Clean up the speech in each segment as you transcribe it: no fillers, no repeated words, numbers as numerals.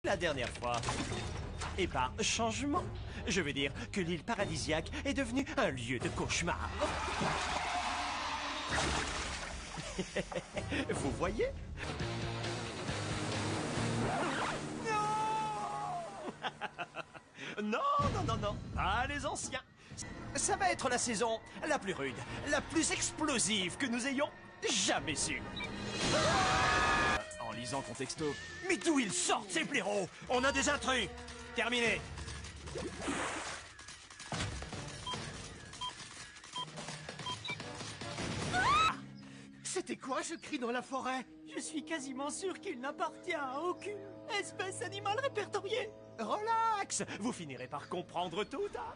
la dernière fois. Et par changement, je veux dire que l'île paradisiaque est devenue un lieu de cauchemar. Vous voyez? Non, non, non, non, pas les anciens. Ça va être la saison la plus rude, la plus explosive que nous ayons jamais eue. En lisant Contexto. Mais d'où ils sortent, ces blaireaux? On a des intrus. Terminé. C'était quoi ce cri dans la forêt? Je suis quasiment sûr qu'il n'appartient à aucune espèce animale répertoriée. Relax, vous finirez par comprendre tout. Hein?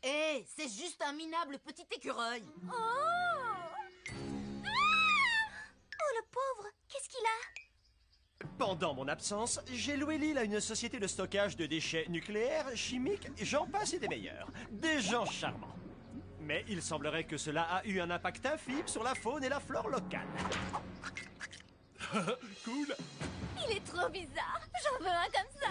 Hé, c'est juste un minable petit écureuil. Oh ah! Oh, le pauvre! Qu'est-ce qu'il a? Pendant mon absence, j'ai loué l'île à une société de stockage de déchets nucléaires, chimiques, j'en passe et des meilleurs. Des gens charmants. Mais il semblerait que cela a eu un impact infime sur la faune et la flore locale. Cool. Il est trop bizarre! J'en veux un comme ça!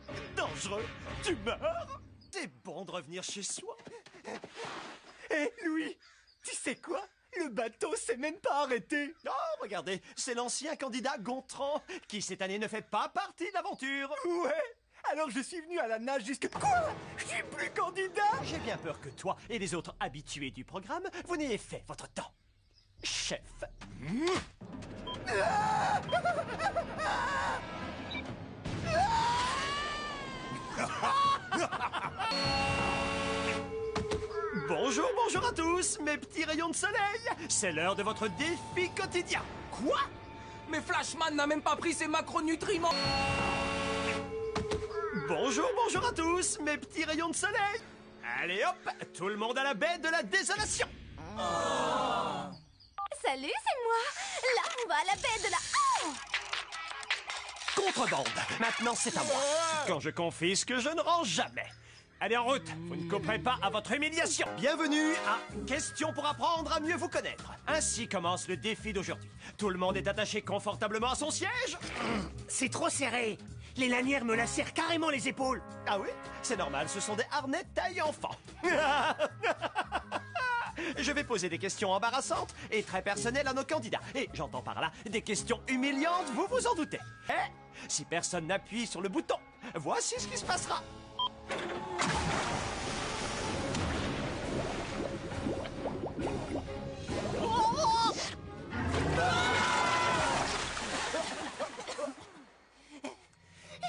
Plus dangereux, tu meurs. C'est bon de revenir chez soi. Hé, Louis, tu sais quoi? Le bateau s'est même pas arrêté. Oh, regardez, c'est l'ancien candidat Gontran qui cette année ne fait pas partie de l'aventure. Ouais, alors je suis venu à la nage jusque... Quoi? Je suis plus candidat? J'ai bien peur que toi et les autres habitués du programme, vous n'ayez fait votre temps. Chef. Bonjour, bonjour à tous, mes petits rayons de soleil. C'est l'heure de votre défi quotidien. Quoi? Mais Flashman n'a même pas pris ses macronutriments. Bonjour, bonjour à tous, mes petits rayons de soleil. Allez hop, tout le monde à la baie de la désolation. Salut, c'est moi! Là, on va à la baie de la... Oh! Contrebande, maintenant c'est à moi. Quand je confisque, je ne rends jamais. Allez en route, vous ne couperez pas à votre humiliation. Bienvenue à Question pour apprendre à mieux vous connaître. Ainsi commence le défi d'aujourd'hui. Tout le monde est attaché confortablement à son siège. C'est trop serré. Les lanières me lacèrent carrément les épaules. Ah oui? C'est normal, ce sont des harnais taille enfant. Je vais poser des questions embarrassantes et très personnelles à nos candidats. Et j'entends par là des questions humiliantes, vous vous en doutez. Eh, si personne n'appuie sur le bouton, voici ce qui se passera.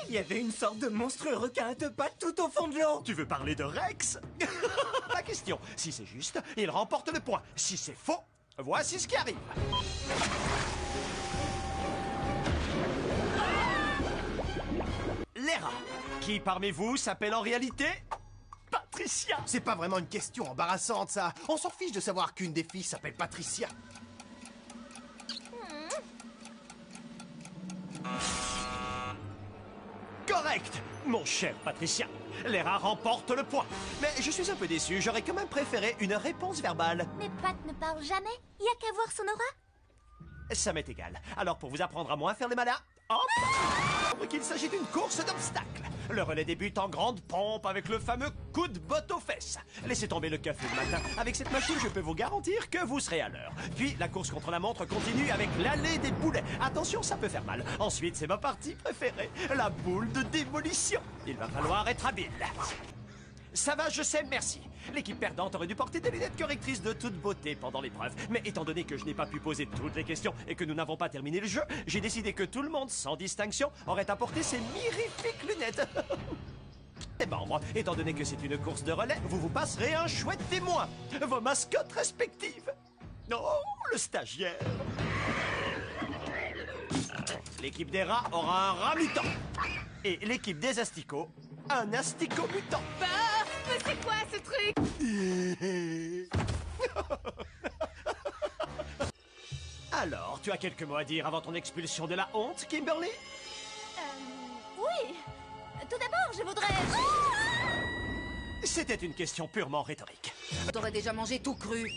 Il y avait une sorte de monstrueux requin à deux pattes tout au fond de l'eau. Tu veux parler de Rex? La question, si c'est juste, il remporte le point. Si c'est faux, voici ce qui arrive. Les rats. Qui parmi vous s'appelle en réalité Patricia? C'est pas vraiment une question embarrassante, ça. On s'en fiche de savoir qu'une des filles s'appelle Patricia. Correct, mon cher Patricia. Les rats remportent le point. Mais je suis un peu déçu, j'aurais quand même préféré une réponse verbale. Mais Pat ne parle jamais. Il y a qu'à voir son aura. Ça m'est égal. Alors pour vous apprendre à moins faire les malins, hop, qu'il s'agit d'une course d'obstacles. Le relais débute en grande pompe avec le fameux coup de botte aux fesses. Laissez tomber le café le matin. Avec cette machine, je peux vous garantir que vous serez à l'heure. Puis la course contre la montre continue avec l'allée des boulets. Attention, ça peut faire mal. Ensuite, c'est ma partie préférée, la boule de démolition. Il va falloir être habile. Ça va, je sais, merci. L'équipe perdante aurait dû porter des lunettes correctrices de toute beauté pendant l'épreuve. Mais étant donné que je n'ai pas pu poser toutes les questions et que nous n'avons pas terminé le jeu, j'ai décidé que tout le monde, sans distinction, aurait apporté ces mirifiques lunettes. Les membres, étant donné que c'est une course de relais, vous vous passerez un chouette témoin. Vos mascottes respectives. Oh, le stagiaire. L'équipe des rats aura un rat mutant. Et l'équipe des asticots, un asticot mutant. Mais c'est quoi ce truc? Alors, tu as quelques mots à dire avant ton expulsion de la honte, Kimberly? Oui. Tout d'abord, je voudrais... C'était une question purement rhétorique. T'aurais déjà mangé tout cru.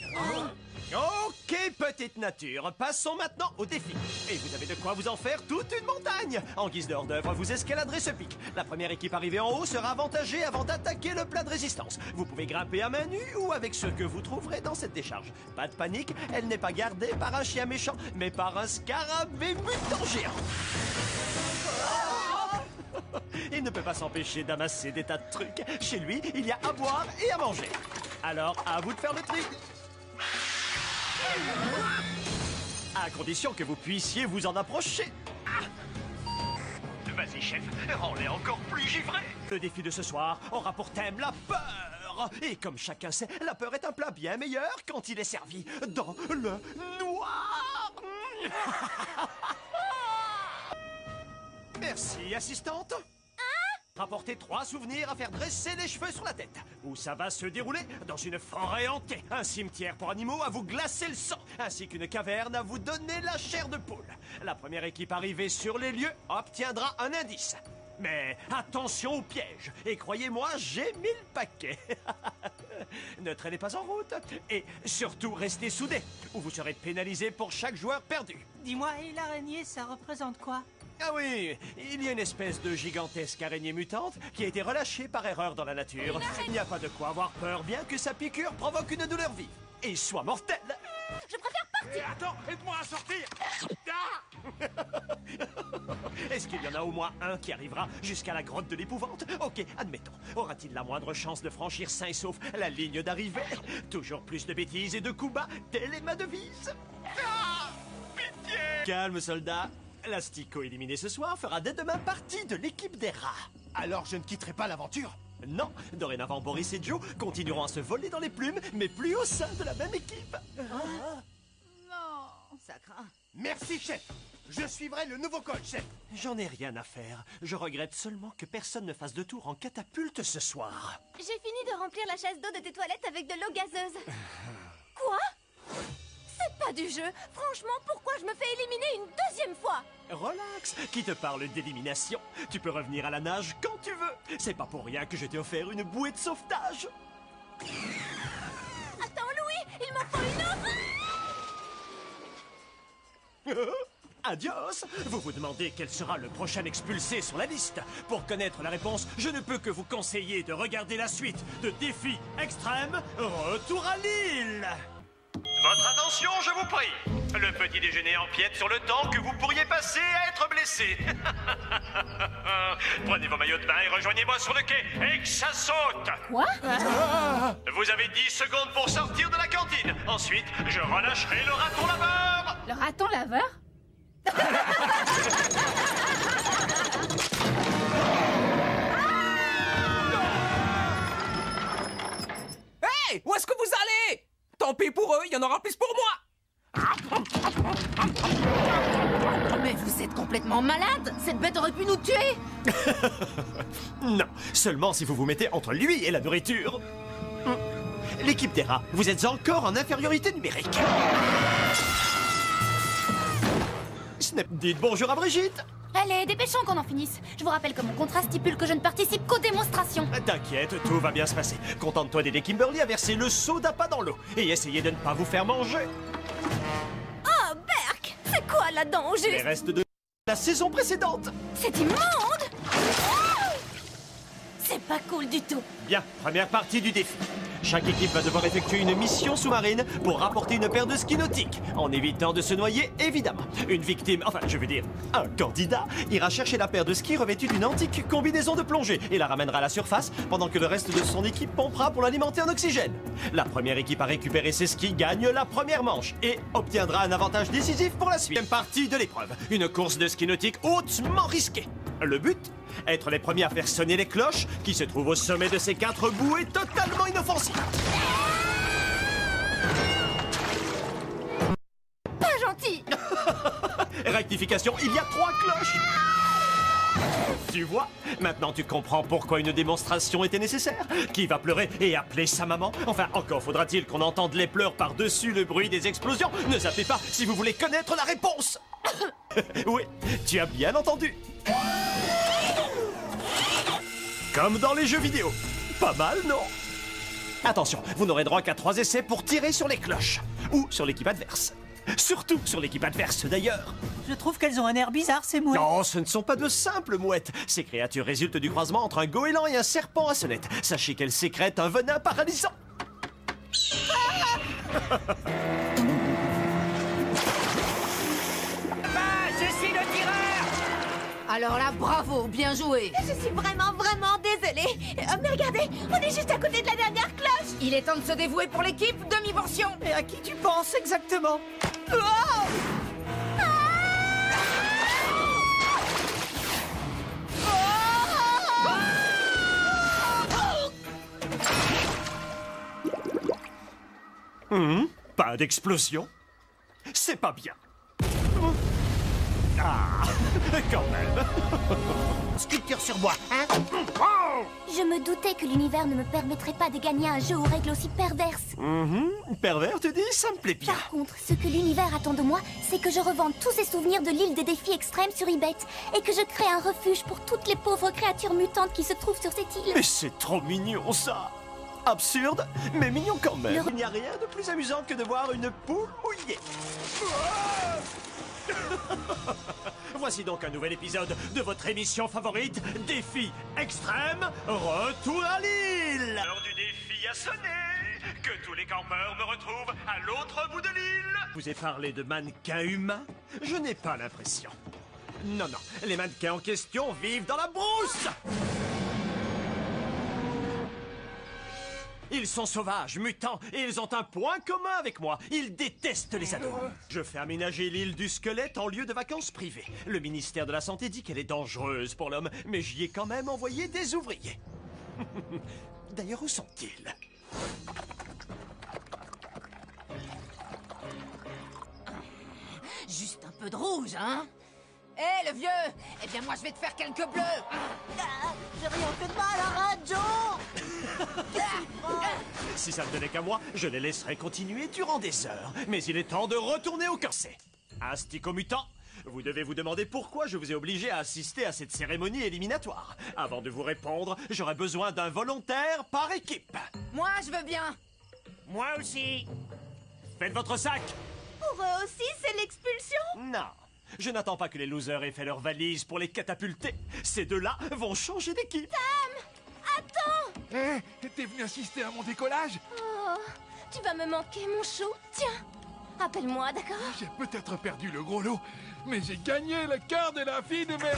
Ok, petite nature, passons maintenant au défi. Et vous avez de quoi vous en faire toute une montagne. En guise de hors-d'œuvre, vous escaladerez ce pic. La première équipe arrivée en haut sera avantagée avant d'attaquer le plat de résistance. Vous pouvez grimper à main nue ou avec ce que vous trouverez dans cette décharge. Pas de panique, elle n'est pas gardée par un chien méchant, mais par un scarabée mutant géant. Il ne peut pas s'empêcher d'amasser des tas de trucs. Chez lui, il y a à boire et à manger. Alors, à vous de faire le tri. À condition que vous puissiez vous en approcher. Vas-y, chef, rends-les encore plus givrés. Le défi de ce soir aura pour thème la peur. Et comme chacun sait, la peur est un plat bien meilleur quand il est servi dans le noir. Merci, assistante. Rapportez 3 souvenirs à faire dresser les cheveux sur la tête. Où ça va se dérouler? Dans une forêt hantée, un cimetière pour animaux à vous glacer le sang, ainsi qu'une caverne à vous donner la chair de poule. La première équipe arrivée sur les lieux obtiendra un indice. Mais attention aux pièges. Et croyez-moi, j'ai 1000 paquets. Ne traînez pas en route. Et surtout, restez soudés, ou vous serez pénalisé pour chaque joueur perdu. Dis-moi, et l'araignée, ça représente quoi? Ah oui, il y a une espèce de gigantesque araignée mutante qui a été relâchée par erreur dans la nature. Il n'y a pas de quoi avoir peur, bien que sa piqûre provoque une douleur vive et soit mortelle. Je préfère partir. Attends, aide-moi à sortir. Est-ce qu'il y en a au moins un qui arrivera jusqu'à la grotte de l'épouvante? Ok, admettons. Aura-t-il la moindre chance de franchir sain et sauf la ligne d'arrivée? Toujours plus de bêtises et de coups bas, telle est ma devise. Pitié! Calme, soldat. L'Astico éliminé ce soir fera dès demain partie de l'équipe des rats. Alors je ne quitterai pas l'aventure? Non, dorénavant Boris et Joe continueront à se voler dans les plumes, mais plus au sein de la même équipe. Non, ça craint. Merci, chef. Je suivrai le nouveau code, chef. J'en ai rien à faire. Je regrette seulement que personne ne fasse de tour en catapulte ce soir. J'ai fini de remplir la chasse d'eau de tes toilettes avec de l'eau gazeuse. Quoi? C'est pas du jeu. Franchement, pourquoi je me fais éliminer une deuxième fois? Relax, qui te parle d'élimination? Tu peux revenir à la nage quand tu veux. C'est pas pour rien que je t'ai offert une bouée de sauvetage. Attends, Louis, il m'en faut une autre. Adios! Vous vous demandez quel sera le prochain expulsé sur la liste. Pour connaître la réponse, je ne peux que vous conseiller de regarder la suite de Défi Extrême Retour à l'île. Votre attention, je vous prie. Le petit déjeuner empiète sur le temps que vous pourriez passer à être blessé. Prenez vos maillots de bain et rejoignez-moi sur le quai et que ça saute. Quoi? Vous avez 10 secondes pour sortir de la cantine. Ensuite, je relâcherai le raton laveur. Le raton laveur? Hey, où est-ce que vous allez? Tant pis pour eux, il y en aura plus pour moi. Mais vous êtes complètement malade. Cette bête aurait pu nous tuer. Non, seulement si vous vous mettez entre lui et la nourriture. L'équipe des rats, vous êtes encore en infériorité numérique. Dites bonjour à Brigitte. Allez, dépêchons qu'on en finisse. Je vous rappelle que mon contrat stipule que je ne participe qu'aux démonstrations. T'inquiète, tout va bien se passer. Contente-toi d'aider Kimberly à verser le seau d'appât dans l'eau. Et essayez de ne pas vous faire manger. Oh, Berk! C'est quoi là-dedans, au Les juste? restes de la saison précédente. C'est immonde! C'est pas cool du tout. Bien, première partie du défi. Chaque équipe va devoir effectuer une mission sous-marine pour rapporter une paire de skis nautiques, en évitant de se noyer, évidemment. Une victime, enfin, je veux dire, un candidat, ira chercher la paire de skis revêtue d'une antique combinaison de plongée et la ramènera à la surface pendant que le reste de son équipe pompera pour l'alimenter en oxygène. La première équipe à récupérer ses skis gagne la première manche et obtiendra un avantage décisif pour la suite. Deuxième partie de l'épreuve, une course de ski nautique hautement risquée. Le but? Être les premiers à faire sonner les cloches qui se trouvent au sommet de ces 4 bouées totalement inoffensives. Pas gentil! Rectification, il y a 3 cloches. Tu vois, maintenant tu comprends pourquoi une démonstration était nécessaire. Qui va pleurer et appeler sa maman? Enfin, encore faudra-t-il qu'on entende les pleurs par-dessus le bruit des explosions. Ne zappez pas si vous voulez connaître la réponse. Oui, tu as bien entendu. Comme dans les jeux vidéo. Pas mal, non? Attention, vous n'aurez droit qu'à 3 essais pour tirer sur les cloches. Ou sur l'équipe adverse. Surtout sur l'équipe adverse, d'ailleurs. Je trouve qu'elles ont un air bizarre, ces mouettes. Non, ce ne sont pas de simples mouettes. Ces créatures résultent du croisement entre un goéland et un serpent à sonnette. Sachez qu'elles sécrètent un venin paralysant. Je suis le tireur. Alors là, bravo, bien joué. Je suis vraiment désolée. Mais regardez, on est juste à côté de la dernière cloche. Il est temps de se dévouer pour l'équipe, demi-portion. Et à qui tu penses exactement? Pas d'explosion? C'est pas bien. Ah, quand même. Sculpture sur bois, hein? Je me doutais que l'univers ne me permettrait pas de gagner un jeu aux règles aussi perverses. Pervers, tu dis? Ça me plaît bien. Par contre, ce que l'univers attend de moi, c'est que je revende tous ces souvenirs de l'île des défis extrêmes sur eBay et que je crée un refuge pour toutes les pauvres créatures mutantes qui se trouvent sur cette île. Mais c'est trop mignon, ça. Absurde, mais mignon quand même. Le- Il n'y a rien de plus amusant que de voir une poule mouillée. Voici donc un nouvel épisode de votre émission favorite, Défi Extrême, Retour à l'île. L'heure du défi a sonné. Que tous les campeurs me retrouvent à l'autre bout de l'île. Je vous ai parlé de mannequins humains? Je n'ai pas l'impression. Non, non, les mannequins en question vivent dans la brousse. Ils sont sauvages, mutants, et ils ont un point commun avec moi. Ils détestent les ados. Je fais aménager l'île du squelette en lieu de vacances privées. Le ministère de la Santé dit qu'elle est dangereuse pour l'homme, mais j'y ai quand même envoyé des ouvriers. D'ailleurs, où sont-ils? Juste un peu de rouge, hein? Hé, le vieux! Eh bien, moi, je vais te faire quelques bleus! J'ai rien fait de mal, arrête, Joe. Si ça ne tenait qu'à moi, je les laisserais continuer durant des heures. Mais il est temps de retourner au corset. Asticot mutant, vous devez vous demander pourquoi je vous ai obligé à assister à cette cérémonie éliminatoire. Avant de vous répondre, j'aurais besoin d'un volontaire par équipe. Moi, je veux bien! Moi aussi. Faites votre sac. Pour eux aussi, c'est l'expulsion. Non. Je n'attends pas que les losers aient fait leurs valises pour les catapulter. Ces deux-là vont changer d'équipe. Attends. Hé, t'es venu assister à mon décollage? Oh, tu vas me manquer, mon chou. Tiens, appelle-moi, d'accord? J'ai peut-être perdu le gros lot, mais j'ai gagné le cœur de la fille de mes...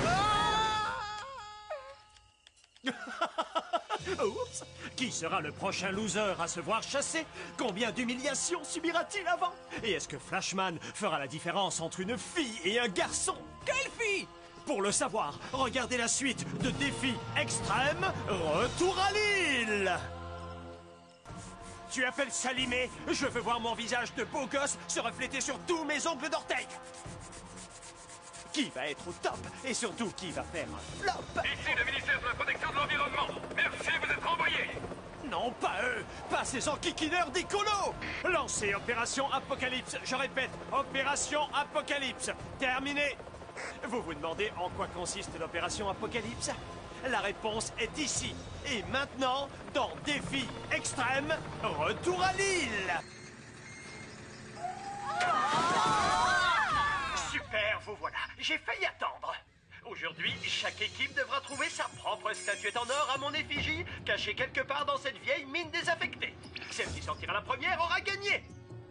Oups. Qui sera le prochain loser à se voir chasser? Combien d'humiliations subira-t-il avant? Et est-ce que Flashman fera la différence entre une fille et un garçon? Quelle fille? Pour le savoir, regardez la suite de Défi Extrême, Retour à l'île. Tu appelles Salimé? Je veux voir mon visage de beau gosse se refléter sur tous mes ongles d'orteil. Qui va être au top? Et surtout, qui va faire un flop? Ici le ministère de la Protection de l'Environnement. Merci, vous êtes renvoyés. Non, pas eux! Pas ces enquiquineurs d'écolos! Lancez Opération Apocalypse! Je répète, Opération Apocalypse! Terminé! Vous vous demandez en quoi consiste l'Opération Apocalypse? La réponse est ici, et maintenant, dans Défi Extrême, Retour à l'île! Super, vous voilà! J'ai failli attendre! Aujourd'hui, chaque équipe devra trouver sa propre statuette en or à mon effigie, cachée quelque part dans cette vieille mine désaffectée. Celle qui sortira la première aura gagné.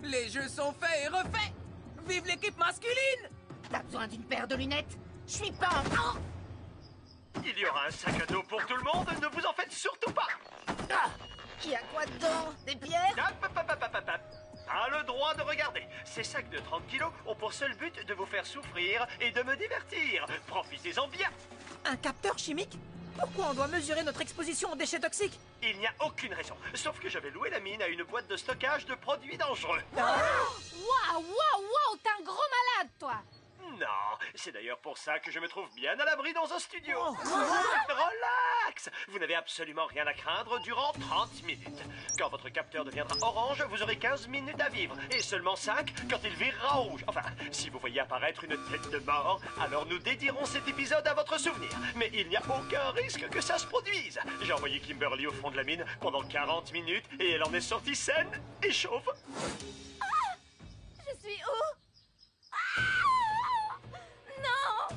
Les jeux sont faits et refaits. Vive l'équipe masculine. T'as besoin d'une paire de lunettes? Je suis pas un... Oh, Il y aura un sac à dos pour tout le monde, ne vous en faites surtout pas. Ah, il y a quoi dedans? Des pierres? Pas le droit de regarder. Ces sacs de 30 kilos ont pour seul but de vous faire souffrir et de me divertir. Profitez-en bien. Un capteur chimique? Pourquoi on doit mesurer notre exposition aux déchets toxiques? Il n'y a aucune raison, sauf que j'avais loué la mine à une boîte de stockage de produits dangereux. Waouh, waouh, waouh, t'es un gros malade, toi. non. C'est d'ailleurs pour ça que je me trouve bien à l'abri dans un studio. Relax. Vous n'avez absolument rien à craindre durant 30 minutes. Quand votre capteur deviendra orange, vous aurez 15 minutes à vivre. Et seulement 5 quand il virera rouge. Enfin, si vous voyez apparaître une tête de mort, alors nous dédierons cet épisode à votre souvenir. Mais il n'y a aucun risque que ça se produise. J'ai envoyé Kimberly au fond de la mine pendant 40 minutes et elle en est sortie saine et chauve. Je suis où? Non!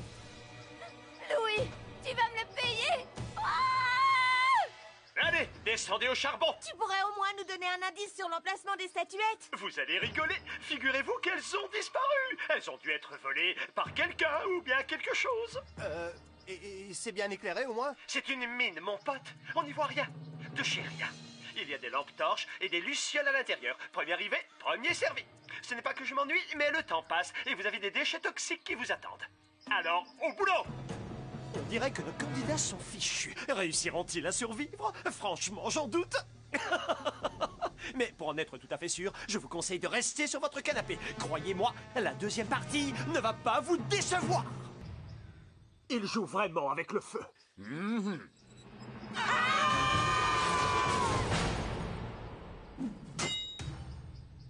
Louis, tu vas me le payer! Allez, descendez au charbon. Tu pourrais au moins nous donner un indice sur l'emplacement des statuettes? Vous allez rigoler. Figurez-vous qu'elles ont disparu. Elles ont dû être volées par quelqu'un ou bien quelque chose. Et c'est bien éclairé au moins? C'est une mine, mon pote. On n'y voit rien. De chez rien. Il y a des lampes torches et des lucioles à l'intérieur. Premier arrivé, premier servi. Ce n'est pas que je m'ennuie, mais le temps passe et vous avez des déchets toxiques qui vous attendent. Alors, au boulot! On dirait que nos candidats sont fichus. Réussiront-ils à survivre? Franchement, j'en doute. Mais pour en être tout à fait sûr, je vous conseille de rester sur votre canapé. Croyez-moi, la deuxième partie ne va pas vous décevoir. Il joue vraiment avec le feu.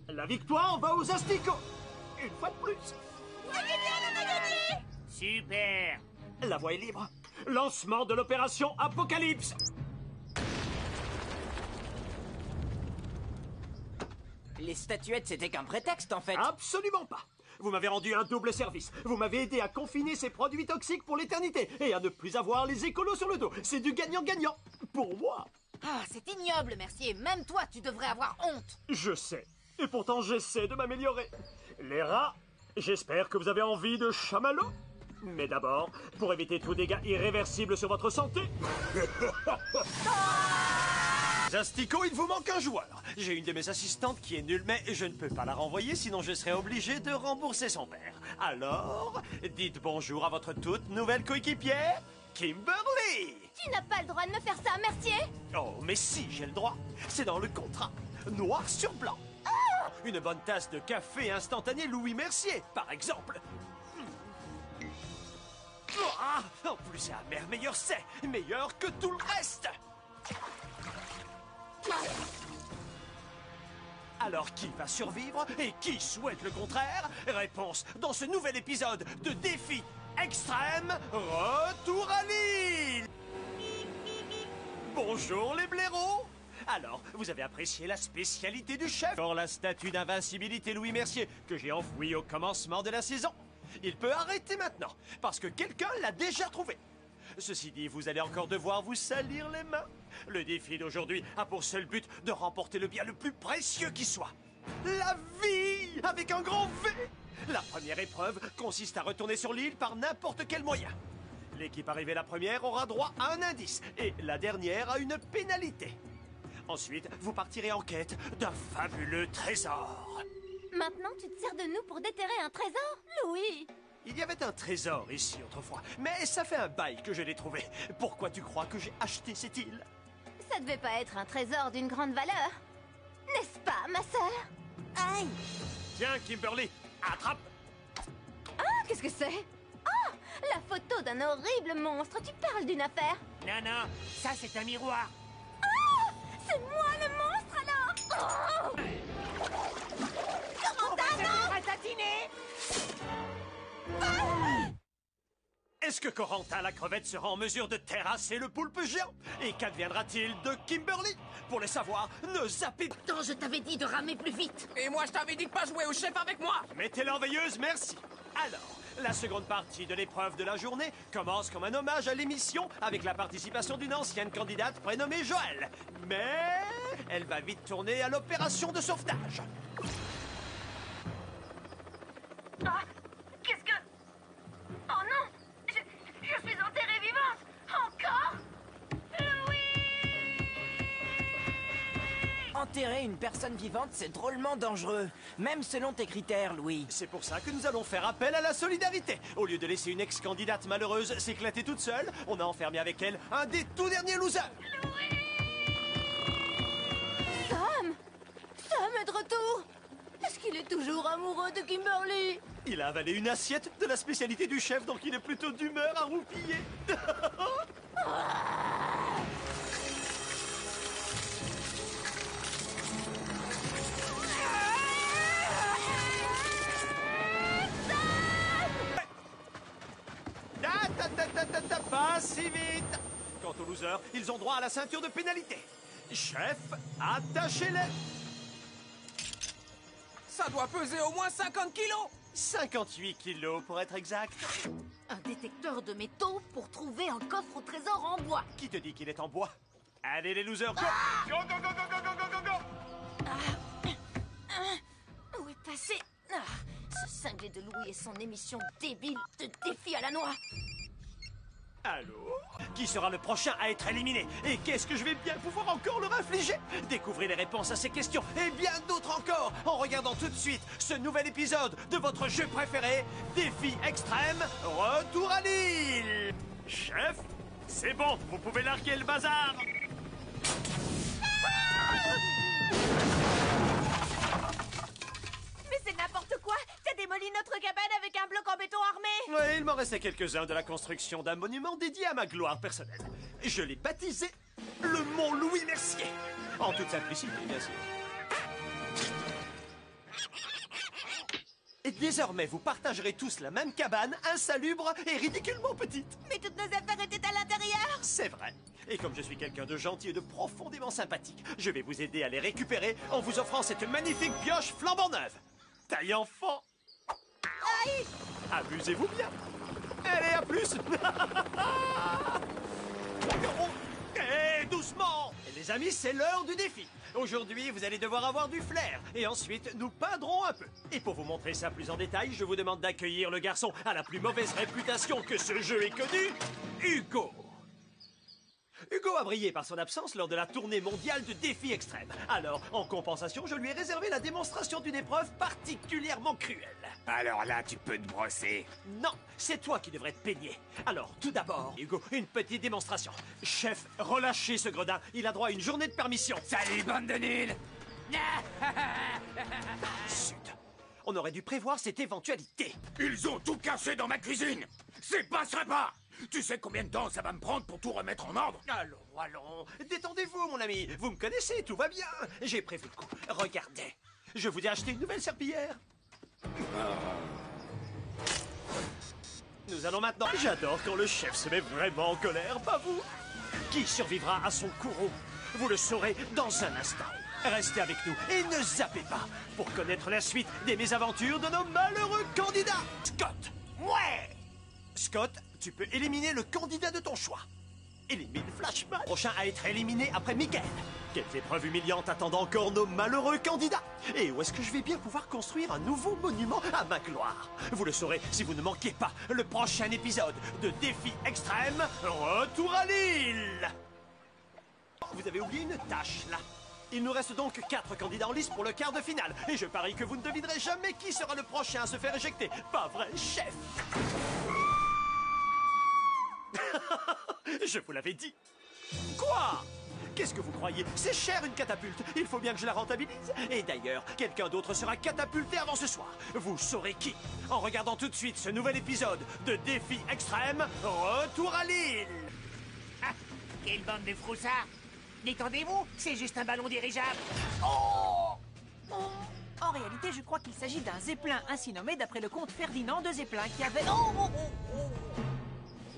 La victoire va aux asticots. Une fois de plus. On a gagné! Super. La voie est libre. Lancement de l'opération Apocalypse. Les statuettes, c'était qu'un prétexte, en fait. Absolument pas. Vous m'avez rendu un double service. Vous m'avez aidé à confiner ces produits toxiques pour l'éternité et à ne plus avoir les écolos sur le dos. C'est du gagnant-gagnant. Pour moi. Ah, c'est ignoble, Mercier. Même toi, tu devrais avoir honte. Je sais. Et pourtant, j'essaie de m'améliorer. Les rats, j'espère que vous avez envie de chamallow. Mais d'abord, pour éviter tout dégât irréversible sur votre santé... Asticots, il vous manque un joueur. J'ai une de mes assistantes qui est nulle, mais je ne peux pas la renvoyer, sinon je serais obligé de rembourser son père. Alors, dites bonjour à votre toute nouvelle coéquipière, Kimberly. Tu n'as pas le droit de me faire ça, Mercier! Oh, mais si, j'ai le droit. C'est dans le contrat. Noir sur blanc. Une bonne tasse de café instantané Louis Mercier, par exemple. Ah, en plus, c'est amer, meilleur c'est. Meilleur que tout le reste. Alors, qui va survivre et qui souhaite le contraire? Réponse dans ce nouvel épisode de Défi Extrême, Retour à l'île. Bonjour les blaireaux. Alors, vous avez apprécié la spécialité du chef? Or, la statue d'invincibilité Louis Mercier que j'ai enfouie au commencement de la saison. Il peut arrêter maintenant, parce que quelqu'un l'a déjà trouvé. Ceci dit, vous allez encore devoir vous salir les mains. Le défi d'aujourd'hui a pour seul but de remporter le bien le plus précieux qui soit. La vie, avec un grand V. La première épreuve consiste à retourner sur l'île par n'importe quel moyen. L'équipe arrivée la première aura droit à un indice, et la dernière à une pénalité. Ensuite, vous partirez en quête d'un fabuleux trésor. Maintenant, tu te sers de nous pour déterrer un trésor, Louis? Il y avait un trésor ici autrefois, mais ça fait un bail que je l'ai trouvé. Pourquoi tu crois que j'ai acheté cette île? Ça devait pas être un trésor d'une grande valeur, n'est-ce pas, ma sœur? Aïe! Tiens, Kimberly, attrape! Ah, qu'est-ce que c'est? Ah, la photo d'un horrible monstre. Tu parles d'une affaire? Non, non, ça c'est un miroir. Ah, c'est moi le monstre alors! Oh, comment t'as, non? Ratatiner. Est-ce que Corentin la crevette sera en mesure de terrasser le poulpe géant? Et qu'adviendra-t-il de Kimberly? Pour le savoir, ne zappez pas. Tant je t'avais dit de ramer plus vite. Et moi, je t'avais dit de pas jouer au chef avec moi. Mettez-la en veilleuse, merci. Alors, la seconde partie de l'épreuve de la journée commence comme un hommage à l'émission avec la participation d'une ancienne candidate prénommée Joël. Mais elle va vite tourner à l'opération de sauvetage. Ah, qu'est-ce que... Oh non! Je suis enterrée vivante! Encore? Louis! Enterrer une personne vivante, c'est drôlement dangereux. Même selon tes critères, Louis. C'est pour ça que nous allons faire appel à la solidarité. Au lieu de laisser une ex-candidate malheureuse s'éclater toute seule, on a enfermé avec elle un des tout derniers losers. Sam! Sam est de retour! Est-ce qu'il est toujours amoureux de Kimberly. Il a avalé une assiette de la spécialité du chef, donc il est plutôt d'humeur à roupiller. Pas si vite. Quant aux losers, ils ont droit à la ceinture de pénalité. Chef, attachez-les. Ça doit peser au moins 50 kilos. 58 kilos pour être exact. Un détecteur de métaux pour trouver un coffre au trésor en bois. Qui te dit qu'il est en bois? Allez les losers, go! Go, go, go, go, go, go, go, go! Où est passé ce cinglé de Louis et son émission débile de défi à la noix. Allô? Qui sera le prochain à être éliminé? Et qu'est-ce que je vais bien pouvoir encore leur infliger? Découvrez les réponses à ces questions et bien d'autres encore en regardant tout de suite ce nouvel épisode de votre jeu préféré, Défi Extrême, Retour à l'île! Chef, c'est bon, vous pouvez larguer le bazar! Mais c'est n'importe quoi! T'as démoli notre cabane avec un bloc en béton armé! Ouais, il m'en restait quelques-uns de la construction d'un monument dédié à ma gloire personnelle. Je l'ai baptisé le Mont Louis Mercier. En toute simplicité, bien sûr. Et désormais, vous partagerez tous la même cabane, insalubre et ridiculement petite. Mais toutes nos affaires étaient à l'intérieur! C'est vrai. Et comme je suis quelqu'un de gentil et de profondément sympathique, je vais vous aider à les récupérer en vous offrant cette magnifique pioche flambant neuve. Taille enfant. Aïe! Amusez-vous bien. Allez, à plus. Doucement. Les amis, c'est l'heure du défi. Aujourd'hui, vous allez devoir avoir du flair. Et ensuite, nous peindrons un peu. Et pour vous montrer ça plus en détail, je vous demande d'accueillir le garçon à la plus mauvaise réputation que ce jeu ait connue, Hugo. Hugo a brillé par son absence lors de la tournée mondiale de défis extrêmes. Alors, en compensation, je lui ai réservé la démonstration d'une épreuve particulièrement cruelle. Alors là, tu peux te brosser. Non, c'est toi qui devrais te peigner. Alors, tout d'abord, Hugo, une petite démonstration. Chef, relâchez ce gredin. Il a droit à une journée de permission. Salut, bande de nuls! Zut. On aurait dû prévoir cette éventualité. Ils ont tout cassé dans ma cuisine! C'est passerait pas! Tu sais combien de temps ça va me prendre pour tout remettre en ordre? Allons, détendez-vous, mon ami. Vous me connaissez, tout va bien. J'ai prévu le coup. Regardez, je vous ai acheté une nouvelle serpillière. Nous allons maintenant... J'adore quand le chef se met vraiment en colère, pas vous? Qui survivra à son courroux? Vous le saurez dans un instant. Restez avec nous et ne zappez pas pour connaître la suite des mésaventures de nos malheureux candidats. Scott! Ouais! Scott, tu peux éliminer le candidat de ton choix. Élimine Flashman. Prochain à être éliminé après Michael. Quelles épreuves humiliantes attendent encore nos malheureux candidats? Et où est-ce que je vais bien pouvoir construire un nouveau monument à ma gloire? Vous le saurez si vous ne manquez pas le prochain épisode de Défi Extrême, Retour à l'île. Vous avez oublié une tâche, là. Il nous reste donc 4 candidats en lice pour le quart de finale. Et je parie que vous ne devinerez jamais qui sera le prochain à se faire éjecter. Pas vrai, chef? Je vous l'avais dit. Quoi? Qu'est-ce que vous croyez? C'est cher une catapulte. Il faut bien que je la rentabilise. Et d'ailleurs, quelqu'un d'autre sera catapulté avant ce soir. Vous saurez qui en regardant tout de suite ce nouvel épisode de Défi Extrême, Retour à l'île. Ah, quelle bande de froussards! Détendez-vous, c'est juste un ballon dirigeable. Oh! En réalité, je crois qu'il s'agit d'un zeppelin ainsi nommé d'après le comte Ferdinand de Zeppelin qui avait...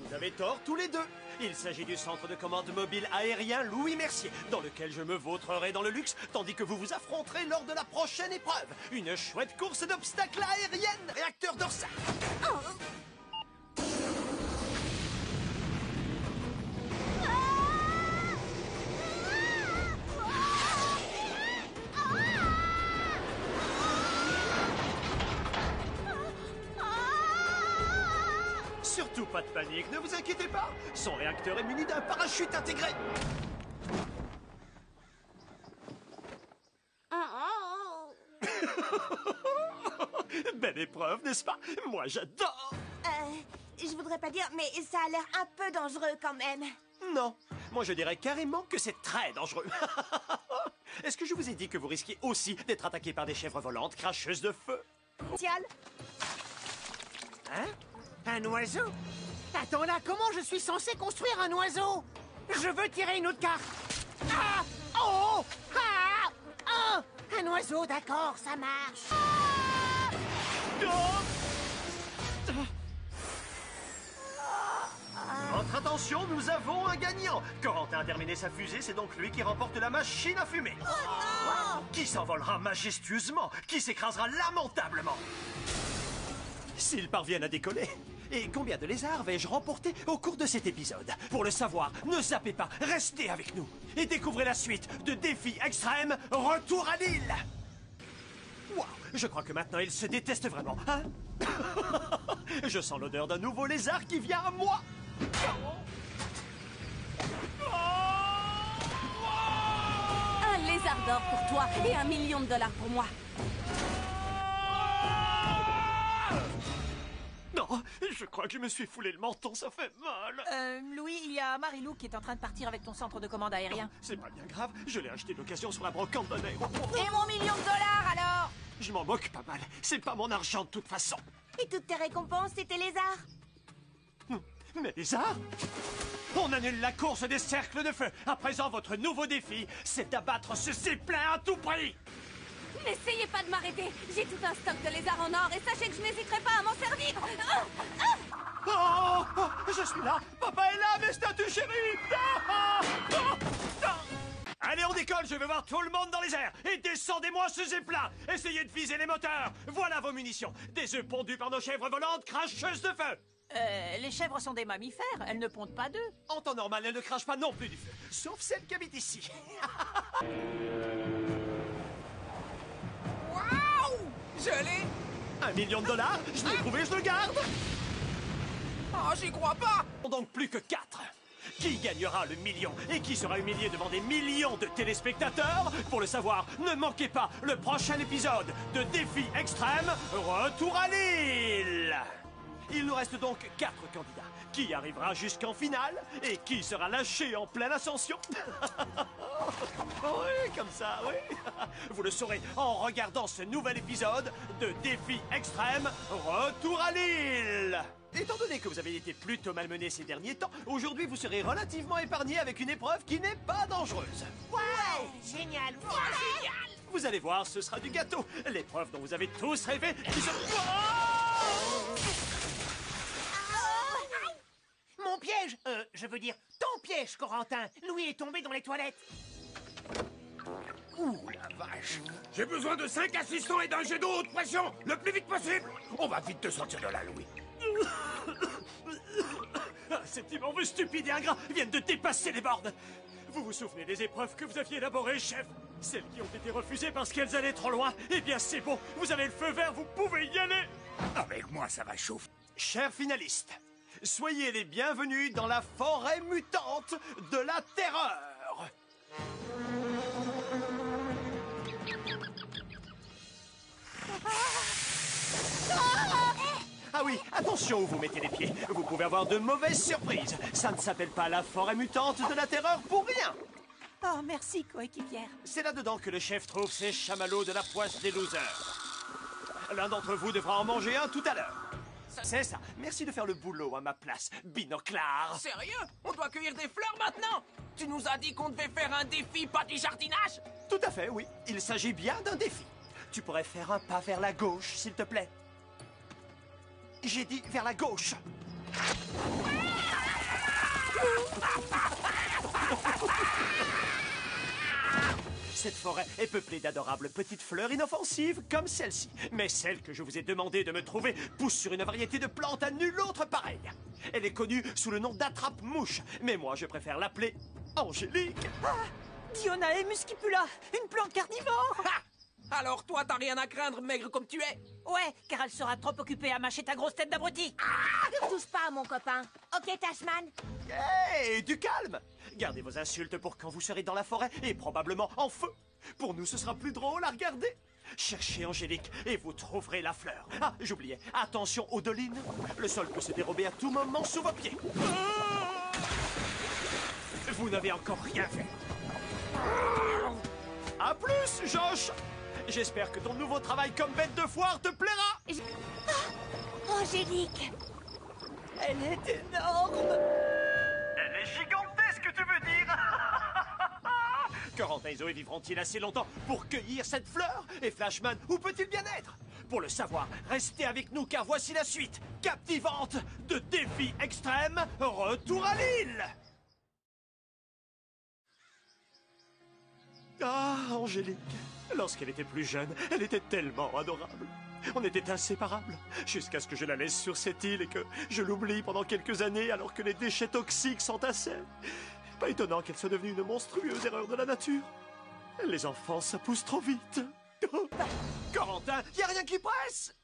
Vous avez tort tous les deux. Il s'agit du centre de commande mobile aérien Louis Mercier, dans lequel je me vautrerai dans le luxe, tandis que vous vous affronterez lors de la prochaine épreuve. Une chouette course d'obstacles aérienne, réacteur dorsal. Surtout pas de panique, ne vous inquiétez pas. Son réacteur est muni d'un parachute intégré. Belle épreuve, n'est-ce pas? Moi, j'adore. Je voudrais pas dire, mais ça a l'air un peu dangereux quand même. Non, moi je dirais carrément que c'est très dangereux. Est-ce que je vous ai dit que vous risquez aussi d'être attaqué par des chèvres volantes cracheuses de feu? Tial. Hein? Un oiseau? Attends là, comment je suis censé construire un oiseau? Je veux tirer une autre carte. Ah! Oh! Ah! Ah! Un oiseau, d'accord, ça marche. Votre attention, nous avons un gagnant. Corentin a terminé sa fusée, c'est donc lui qui remporte la machine à fumer. Qui s'envolera majestueusement, qui s'écrasera lamentablement. S'ils parviennent à décoller. Et combien de lézards vais-je remporter au cours de cet épisode? Pour le savoir, ne zappez pas, restez avec nous. Et découvrez la suite de Défi Extrême, Retour à l'île. Wow, je crois que maintenant ils se détestent vraiment, hein? Je sens l'odeur d'un nouveau lézard qui vient à moi. Un lézard d'or pour toi et $1 million pour moi. Non, je crois que je me suis foulé le menton, ça fait mal. Louis, il y a Marilou qui est en train de partir avec ton centre de commande aérien. C'est pas bien grave, je l'ai acheté d'occasion sur la brocante d'un aéro. Et mon $1 million alors? Je m'en moque pas mal, c'est pas mon argent de toute façon. Et toutes tes récompenses, c'était lézard. Mais lézard? On annule la course des cercles de feu. À présent, votre nouveau défi, c'est d'abattre ce zeppelin à tout prix. N'essayez pas de m'arrêter. J'ai tout un stock de lézards en or et sachez que je n'hésiterai pas à m'en servir. Je suis là. Papa est là, mes statues chéries. Allez, on décolle. Je vais voir tout le monde dans les airs. Et descendez-moi ce zeppelin. Essayez de viser les moteurs. Voilà vos munitions. Des œufs pondus par nos chèvres volantes cracheuses de feu. Les chèvres sont des mammifères, elles ne pondent pas d'œufs. En temps normal, elles ne crachent pas non plus du feu. Sauf celles qui habitent ici. Waouh! Je l'ai! $1 million? Je l'ai trouvé, je le garde. Oh, j'y crois pas! Donc plus que 4. Qui gagnera le million et qui sera humilié devant des millions de téléspectateurs? Pour le savoir, ne manquez pas le prochain épisode de Défi Extrême, Retour à l'île. Il nous reste donc 4 candidats. Qui arrivera jusqu'en finale et qui sera lâché en pleine ascension? Oui, comme ça, oui. Vous le saurez en regardant ce nouvel épisode de Défi Extrême, Retour à l'île. Étant donné que vous avez été plutôt malmené ces derniers temps, aujourd'hui vous serez relativement épargné avec une épreuve qui n'est pas dangereuse. Ouais, génial, génial. Vous allez voir, ce sera du gâteau. L'épreuve dont vous avez tous rêvé qui se... Mon piège, je veux dire ton piège, Corentin. Louis est tombé dans les toilettes. Ouh, la vache. J'ai besoin de 5 assistants et d'un jet d'eau haute pression, le plus vite possible. On va vite te sortir de là, Louis. Ces immondes stupides et ingrats viennent de dépasser les bornes. Vous vous souvenez des épreuves que vous aviez élaborées, chef? Celles qui ont été refusées parce qu'elles allaient trop loin? Eh bien, c'est bon, vous avez le feu vert, vous pouvez y aller. Avec moi, ça va chauffer. Chers finalistes, soyez les bienvenus dans la forêt mutante de la terreur. Ah oui, attention où vous mettez les pieds. Vous pouvez avoir de mauvaises surprises. Ça ne s'appelle pas la forêt mutante de la terreur pour rien. Oh, merci, coéquipière. C'est là-dedans que le chef trouve ses chamallows de la poisse des losers. L'un d'entre vous devra en manger un tout à l'heure. C'est ça. Merci de faire le boulot à ma place, binoclard. Sérieux? On doit cueillir des fleurs maintenant? Tu nous as dit qu'on devait faire un défi, pas du jardinage? Tout à fait, oui. Il s'agit bien d'un défi. Tu pourrais faire un pas vers la gauche, s'il te plaît. J'ai dit vers la gauche. Cette forêt est peuplée d'adorables petites fleurs inoffensives comme celle-ci. Mais celle que je vous ai demandé de me trouver pousse sur une variété de plantes à nulle autre pareille. Elle est connue sous le nom d'attrape-mouche, mais moi je préfère l'appeler Angélique. Ah, Diona et Muscipula, une plante carnivore. Ha! Alors toi, t'as rien à craindre, maigre comme tu es? Ouais, car elle sera trop occupée à mâcher ta grosse tête d'abruti. Ne touche pas à mon copain. Ok, Tashman? Hey, du calme! Gardez vos insultes pour quand vous serez dans la forêt et probablement en feu. Pour nous, ce sera plus drôle à regarder. Cherchez Angélique et vous trouverez la fleur. Ah, j'oubliais, attention aux dolines. Le sol peut se dérober à tout moment sous vos pieds. Vous n'avez encore rien fait. À plus, Josh. J'espère que ton nouveau travail comme bête de foire te plaira. Angélique! Elle est énorme! Elle est gigantesque, tu veux dire? Corentin et Zoé vivront-ils assez longtemps pour cueillir cette fleur? Et Flashman, où peut-il bien être? Pour le savoir, restez avec nous car voici la suite captivante de Défi Extrême, retour à l'île. Ah, Angélique, lorsqu'elle était plus jeune, elle était tellement adorable. On était inséparables, jusqu'à ce que je la laisse sur cette île et que je l'oublie pendant quelques années alors que les déchets toxiques s'entassaient. Pas étonnant qu'elle soit devenue une monstrueuse erreur de la nature. Les enfants, ça pousse trop vite. Corentin, y a rien qui presse.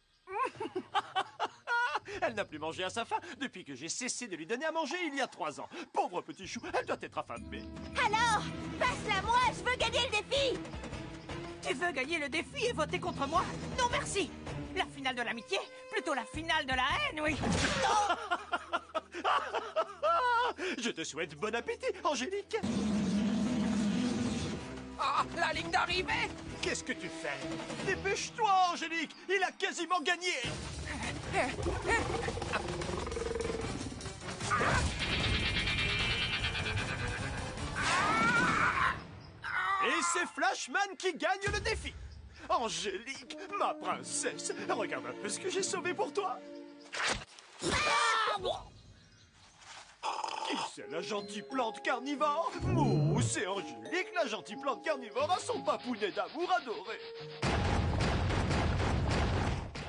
Elle n'a plus mangé à sa faim depuis que j'ai cessé de lui donner à manger il y a 3 ans. Pauvre petit chou, elle doit être affamée. Alors, passe-la moi, je veux gagner le défi! Tu veux gagner le défi et voter contre moi? Non, merci! La finale de l'amitié? Plutôt la finale de la haine, oui! Je te souhaite bon appétit, Angélique. Ah, la ligne d'arrivée! Qu'est-ce que tu fais? Dépêche-toi, Angélique. Il a quasiment gagné. Et c'est Flashman qui gagne le défi. Angélique, ma princesse, regarde un peu ce que j'ai sauvé pour toi. Qui c'est la gentille plante carnivore? Mouh, c'est Angélique, la gentille plante carnivore à son papounet d'amour adoré.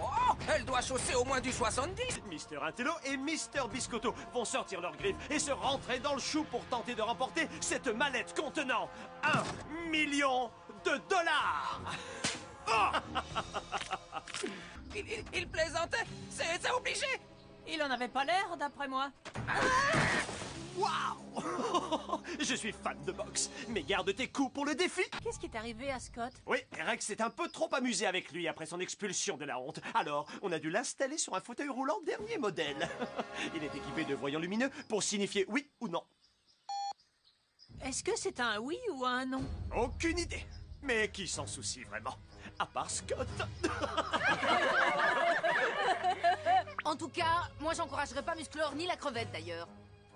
Oh, elle doit chausser au moins du 70. Mister Intello et Mister Biscotto vont sortir leurs griffes et se rentrer dans le chou pour tenter de remporter cette mallette contenant 1 million de dollars. Oh! Il plaisantait. C'est obligé. Il en avait pas l'air, d'après moi. Waouh! Je suis fan de boxe, mais garde tes coups pour le défi. Qu'est-ce qui est arrivé à Scott? Oui, Rex s'est un peu trop amusé avec lui après son expulsion de la honte. Alors, on a dû l'installer sur un fauteuil roulant dernier modèle. Il est équipé de voyants lumineux pour signifier oui ou non. Est-ce que c'est un oui ou un non? Aucune idée. Mais qui s'en soucie vraiment? À part Scott. En tout cas, moi j'encouragerais pas Musclor ni la crevette d'ailleurs.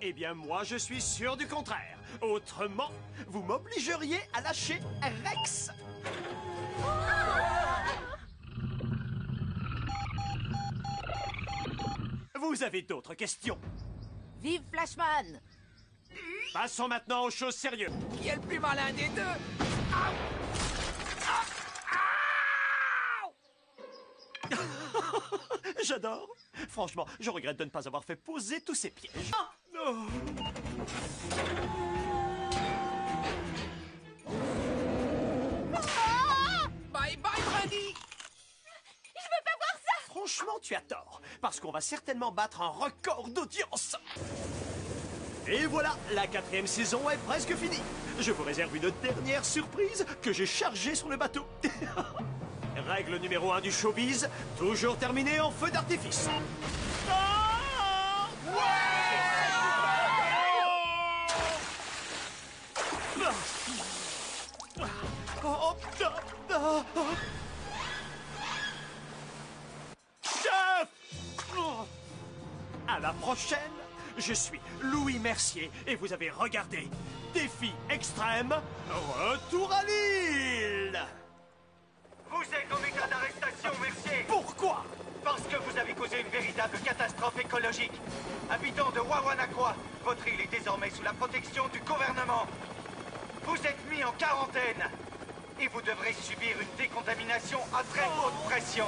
Eh bien, moi, je suis sûr du contraire. Autrement, vous m'obligeriez à lâcher Rex. Vous avez d'autres questions? Vive Flashman! Passons maintenant aux choses sérieuses. Qui est le plus malin des deux? J'adore. Franchement, je regrette de ne pas avoir fait poser tous ces pièges. Oh. Bye bye, Brady. Je veux pas voir ça! Franchement, tu as tort, parce qu'on va certainement battre un record d'audience. Et voilà, la 4e saison est presque finie. Je vous réserve une dernière surprise que j'ai chargée sur le bateau. Règle numéro 1 du showbiz, toujours terminé en feu d'artifice. Ah Chef! À la prochaine, je suis Louis Mercier et vous avez regardé Défi Extrême, retour à l'île. Vous êtes en état d'arrestation, Mercier. Pourquoi? Parce que vous avez causé une véritable catastrophe écologique. Habitants de Wawanakwa, votre île est désormais sous la protection du gouvernement. Vous êtes mis en quarantaine. Et vous devrez subir une décontamination à très haute pression.